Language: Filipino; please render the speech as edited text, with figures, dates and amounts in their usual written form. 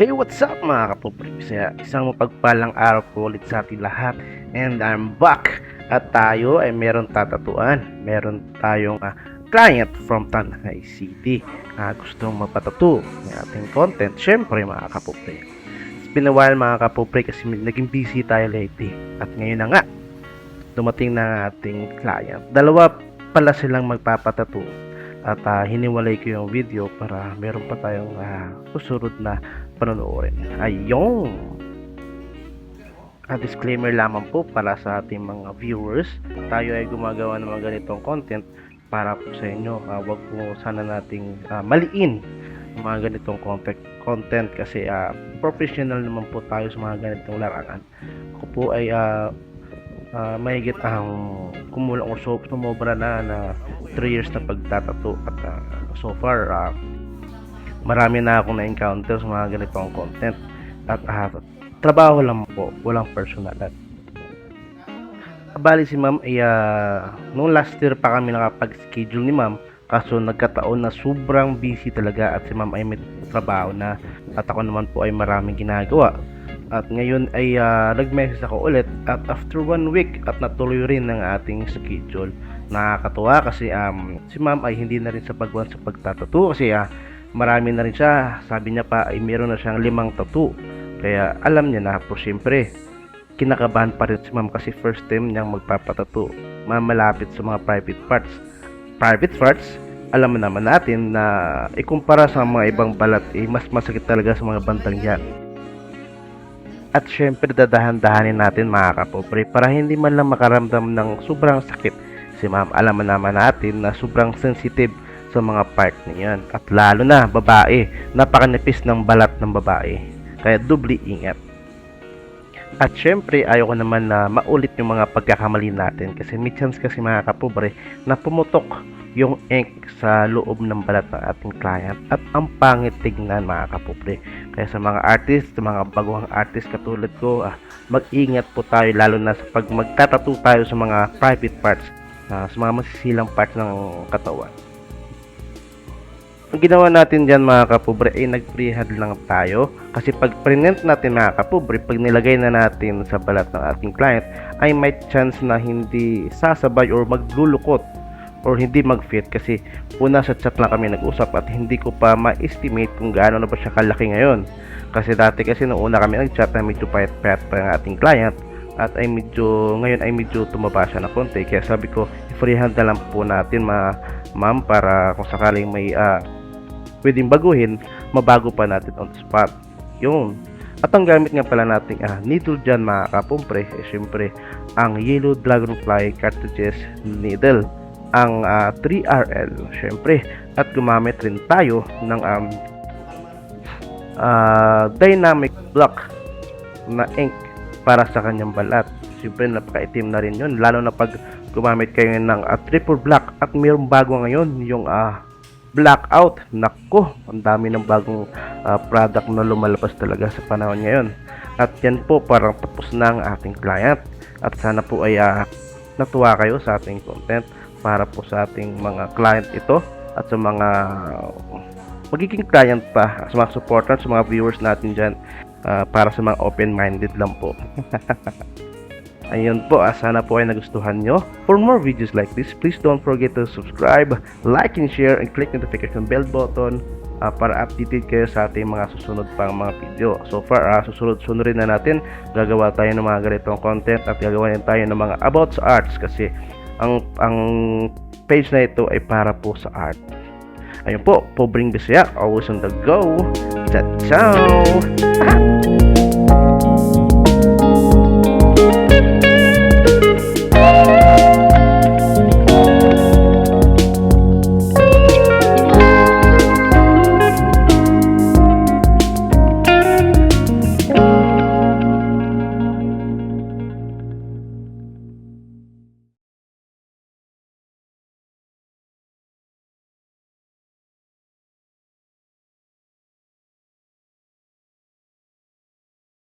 Hey, what's up mga kapobre? Isang mapagpalang araw po ulit sa ating lahat. And I'm back. At tayo ay meron tatatuan. Meron tayong client from Tanay City. Gustong magpatato ng ating content. Syempre mga kapobre. It's been a while mga kapobre kasi naging busy tayo lately. At ngayon na nga, dumating na ating client. Dalawa pala silang magpapatato. At hiniwalay ko yung video para meron pa tayong susunod na panonoodin. Ayun! Disclaimer lamang po para sa ating mga viewers. Tayo ay gumagawa ng mga ganitong content para po sa inyo. Wag po sana nating maliin ang mga ganitong content kasi professional naman po tayo sa mga ganitong larangan. Ako po ay mahigit ang kumulang o sumobra na 3 years na pagtatato at so far marami na akong na-encounter sa mga ganitong content at trabaho lang po, walang personalan. Bali si ma'am ay noong last year pa kami nakapag-schedule ni ma'am, kaso nagkataon na sobrang busy talaga at si ma'am ay may trabaho na at ako naman po ay maraming ginagawa. At ngayon ay nag-message ako ulit at after 1 week at natuloy rin ng ating schedule. Nakakatuwa kasi si ma'am ay hindi na rin sa pagtatato kasi marami na rin siya. Sabi niya pa ay meron na siyang 5 tattoo. Kaya alam niya na po, siyempre kinakabahan pa rin si ma'am kasi first time niyang magpapatato. Malapit sa mga private parts. Alam naman natin na ikumpara sa mga ibang balat mas masakit talaga sa mga bandang yan. At syempre dadahan-dahanin natin mga kapobre para hindi man lang makaramdam ng sobrang sakit si ma'am. Alam naman natin na sobrang sensitive sa mga part niyan. At lalo na babae, napakanipis ng balat ng babae. Kaya doble ingat. At syempre ayoko naman na maulit yung mga pagkakamali natin kasi may chance kasi mga kapobre na pumutok yung ink sa loob ng balat ng ating client at ang pangit tignan mga kapobre. Kaya sa mga artist, sa mga baguhang artist katulad ko, mag-ingat po tayo lalo na sa pag magtatattoo tayo sa mga private parts, sa mga masisilang parts ng katawan. Ang ginawa natin dyan mga kapobre ay nag-freehand lang tayo kasi pag print natin mga kapobre, pag nilagay na natin sa balat ng ating client ay may chance na hindi sasabay or maglulukot or hindi mag-fit kasi una sa chat lang kami nag-usap at hindi ko pa ma-estimate kung gaano na ba siya kalaki ngayon. Kasi dati kasi nung una kami nag-chat na medyo payat-payat pa ang ating client at ngayon ay medyo tumaba siya na konti. Kaya sabi ko, i-freehand na lang po natin ma'am para kung sakaling may pwedeng baguhin, mabago pa natin on the spot. Yun. At ang gamit nga pala nating needle dyan mga kapobre, syempre ang Yellow Dragonfly Cartridges Needle, ang 3RL syempre, at gumamit rin tayo ng dynamic block na ink para sa kanyang balat. Syempre napakaitim na rin yun, lalo na pag gumamit kayo ng triple black at mayroong bago ngayon yung blackout. Nako, ang dami ng bagong product na lumalabas talaga sa panahon ngayon. At yan po parang tapos na ang ating client at sana po ay natuwa kayo sa ating content para po sa ating mga client ito at sa mga magiging client pa, sa mga supporters, sa mga viewers natin dyan, para sa mga open-minded lang po. Ayun po, sana po ay nagustuhan nyo. For more videos like this, please don't forget to subscribe, like and share, and click notification bell button para updated kayo sa ating mga susunod pang mga video. So far, susunod rin na natin, gagawa tayo ng mga ganitong content at gagawa rin tayo ng mga about sa arts kasi ang page na ito ay para po sa art. Ayun po, Pobreng Bisaya, always on the go. Ciao!